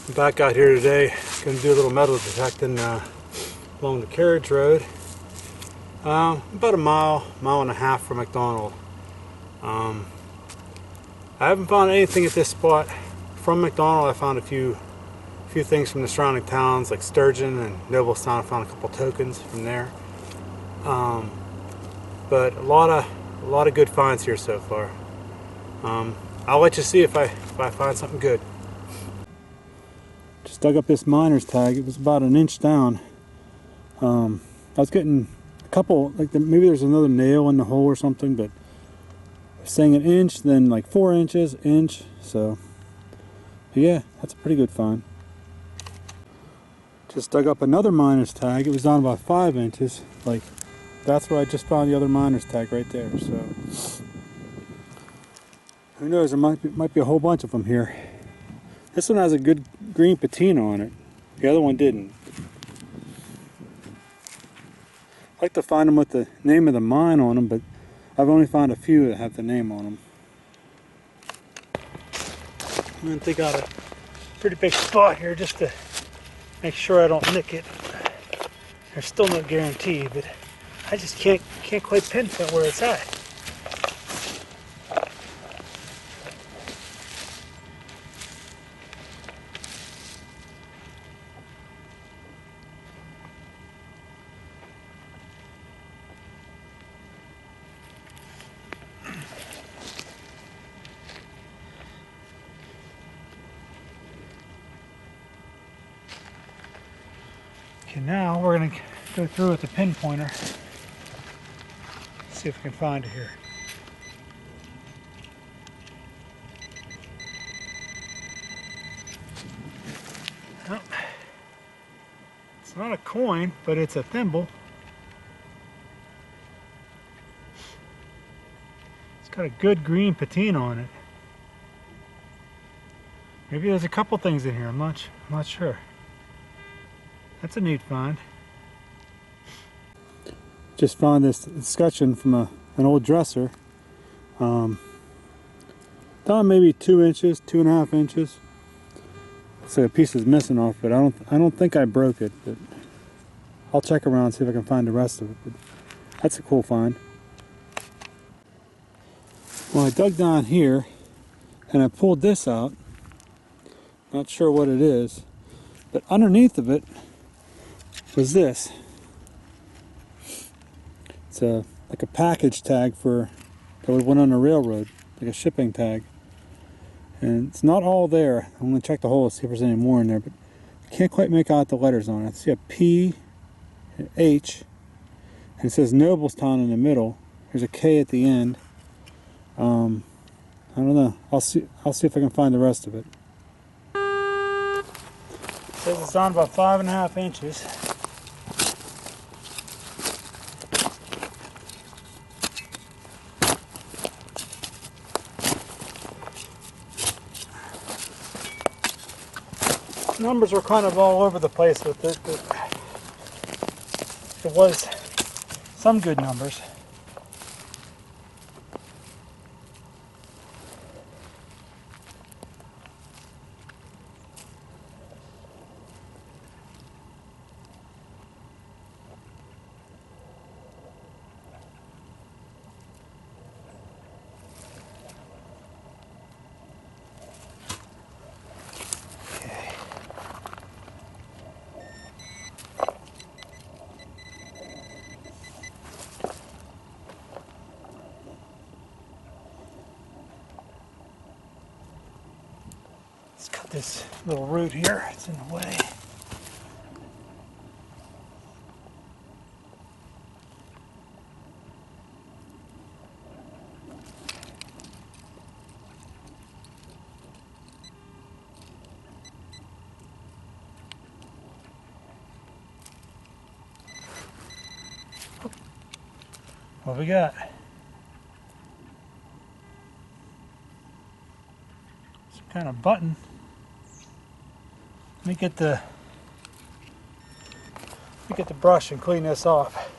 I'm back out here today, going to do a little metal detecting along the carriage road. About a mile and a half from McDonald. I haven't found anything at this spot from McDonald. I found a few things from the surrounding towns like Sturgeon and Noblestown. I found a couple tokens from there. But a lot of good finds here so far. I'll let you see if I find something good. Just dug up this miner's tag. It was about an inch down. I was getting a couple, like maybe there's another nail in the hole or something, but saying an inch, then like 4 inches, inch. So yeah, that's a pretty good find. Just dug up another miner's tag. It was down about 5 inches. Like that's where I just found the other miner's tag right there. So who knows? There might be a whole bunch of them here. This one has a good green patina on it. The other one didn't. I like to find them with the name of the mine on them, but I've only found a few that have the name on them. And they got a pretty big spot here just to make sure I don't nick it. There's still no guarantee, but I just can't quite pinpoint where it's at. Okay, now we're going to go through with the pinpointer. See if we can find it here. Well, it's not a coin, but it's a thimble. It's got a good green patina on it. Maybe there's a couple things in here. I'm not sure. That's a neat find. Just found this escutcheon from an old dresser. Down maybe 2 inches, 2.5 inches. Looks like a piece is missing off, but I don't think I broke it. But I'll check around and see if I can find the rest of it. But that's a cool find. Well, I dug down here and I pulled this out. Not sure what it is, but underneath of it was this. It's like a package tag that would went on a railroad, like a shipping tag. And it's not all there. I'm going to check the hole to see if there's any more in there, but I can't quite make out the letters on it. I see a P, an H, and it says Noblestown in the middle. There's a K at the end. I don't know. I'll see if I can find the rest of it. It says it's on about 5.5 inches. Numbers were kind of all over the place with it, but there was some good numbers. Let's cut this little root here, it's in the way. What we got? Some kind of button. Let me get the brush and clean this off.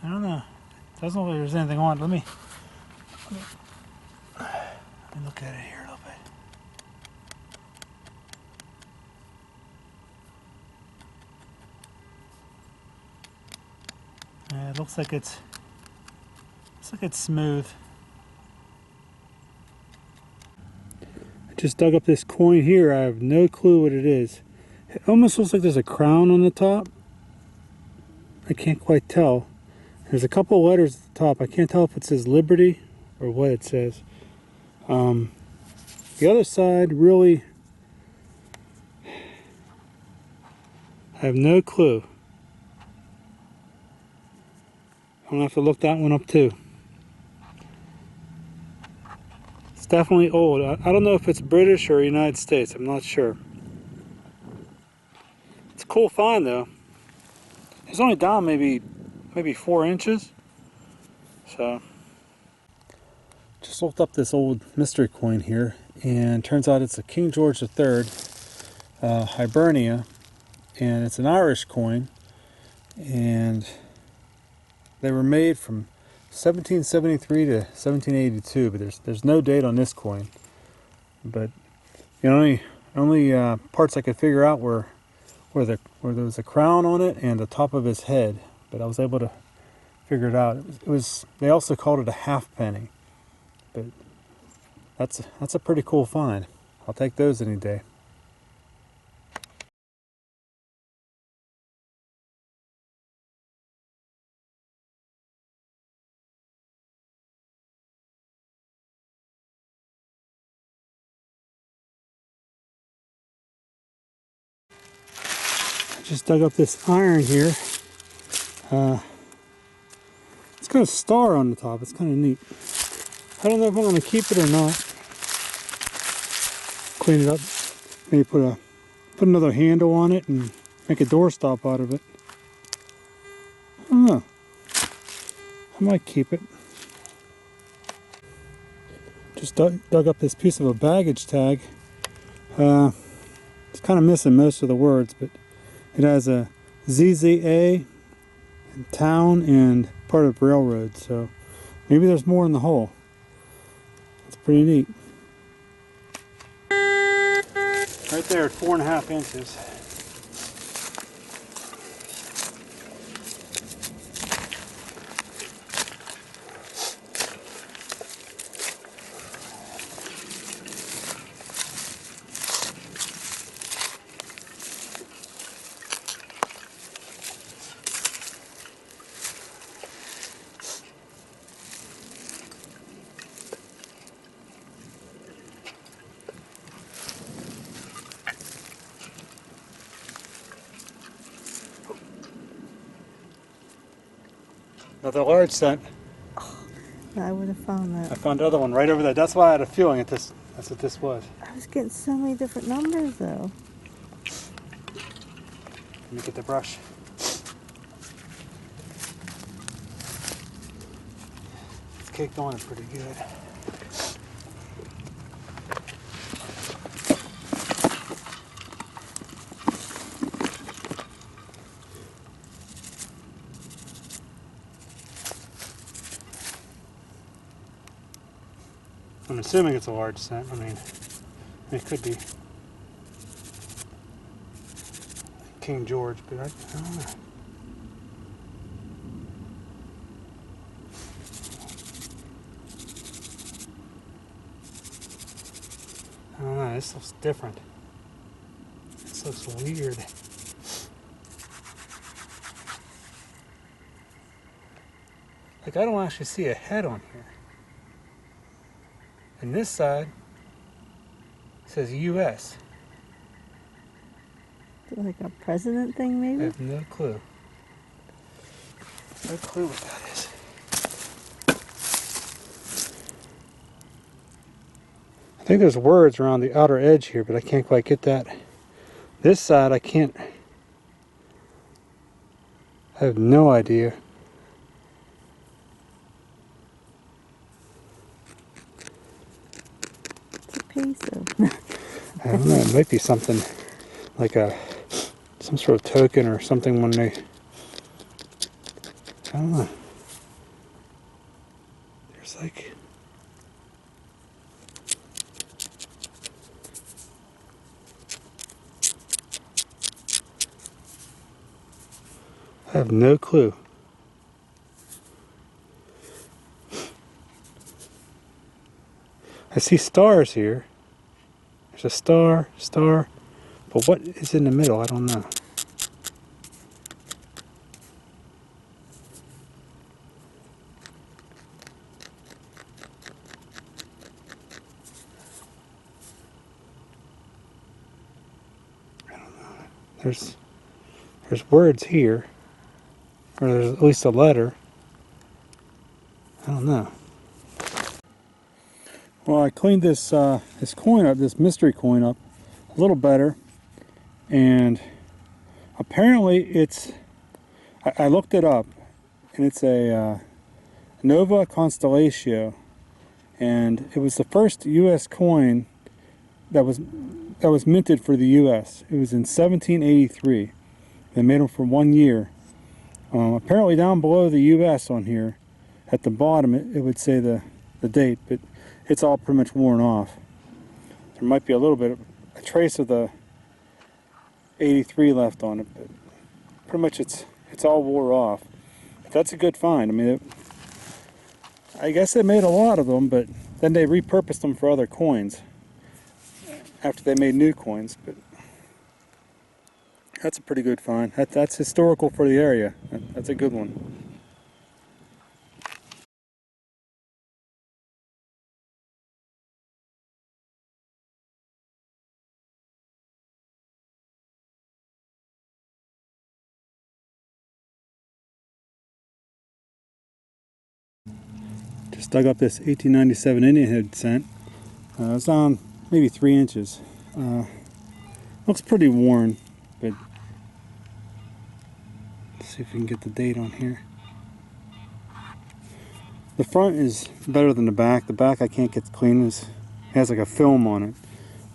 I don't know. Doesn't look like there's anything on it. Let me look at it here a little bit. It looks like it's smooth. I just dug up this coin here. I have no clue what it is. It almost looks like there's a crown on the top. I can't quite tell. There's a couple letters at the top. I can't tell if it says Liberty or what it says. The other side, really, I have no clue. I'm gonna have to look that one up too. It's definitely old. I don't know if it's British or United States. I'm not sure. It's a cool find though. It's only down maybe 4 inches. So, just looked up this old mystery coin here, and turns out it's a King George III Hibernia, and it's an Irish coin, and they were made from 1773 to 1782, but there's no date on this coin. But the only parts I could figure out were where there was a crown on it and the top of his head. But I was able to figure it out. It was they also called it a halfpenny. But that's a pretty cool find. I'll take those any day. Just dug up this iron here. It's got a star on the top. It's kind of neat. I don't know if I'm going to keep it or not. Clean it up. Maybe put another handle on it and make a doorstop out of it. I don't know. I might keep it. Just dug up this piece of a baggage tag. It's kind of missing most of the words, but it has a ZZA, town, and part of railroad, so maybe there's more in the hole. It's pretty neat. Right there at 4.5 inches. Another large cent. Oh, I would have found that. I found another one right over there. That's why I had a feeling that's what this was. I was getting so many different numbers though. Let me get the brush. It's caked on it pretty good. I'm assuming it's a large cent. I mean, it could be King George, but I don't know. I don't know, this looks different. This looks weird. Like, I don't actually see a head on here. And this side says U.S. Like a president thing, maybe? I have no clue. No clue what that is. I think there's words around the outer edge here, but I can't quite get that. This side, I can't. I have no idea. Peso. I don't know, it might be something like some sort of token or something when they, I don't know. like. I have no clue. I see stars here. There's a star, star, but what is in the middle? I don't know. There's words here, or there's at least a letter. I don't know. Well, I cleaned this coin up, this mystery coin up, a little better, and apparently it's. I looked it up, and it's a Nova Constellatio, and it was the first U.S. coin that was minted for the U.S. It was in 1783. They made them for 1 year. Apparently down below the U.S. on here, at the bottom, it would say the date, but it's all pretty much worn off. There might be a little bit of a trace of the 83 left on it, but pretty much it's all wore off. But that's a good find. I mean, I guess they made a lot of them, but then they repurposed them for other coins after they made new coins. But that's a pretty good find. That's historical for the area. That's a good one. Just dug up this 1897 Indian head cent. It's on maybe 3 inches. Looks pretty worn, but let's see if we can get the date on here. The front is better than the back. The back I can't get clean. It has like a film on it,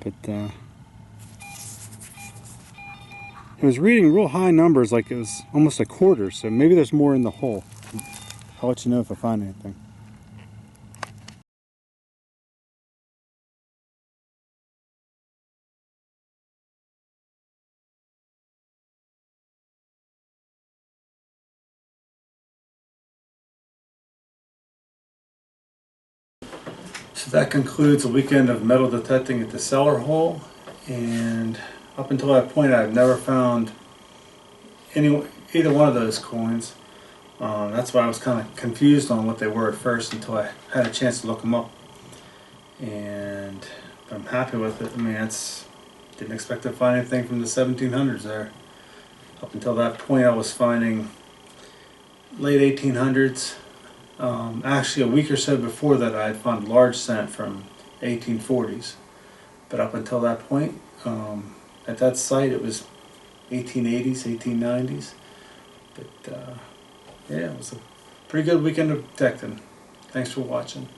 but it was reading real high numbers, like it was almost a quarter. So maybe there's more in the hole. I'll let you know if I find anything. So that concludes a weekend of metal detecting at the cellar hole, and up until that point I've never found either one of those coins. That's why I was kind of confused on what they were at first until I had a chance to look them up, and I'm happy with it. I mean, didn't expect to find anything from the 1700s there. Up until that point I was finding late 1800s. Actually, a week or so before that, I had found large cent from 1840s. But up until that point, at that site, it was 1880s, 1890s. But yeah, it was a pretty good weekend of detecting. Thanks for watching.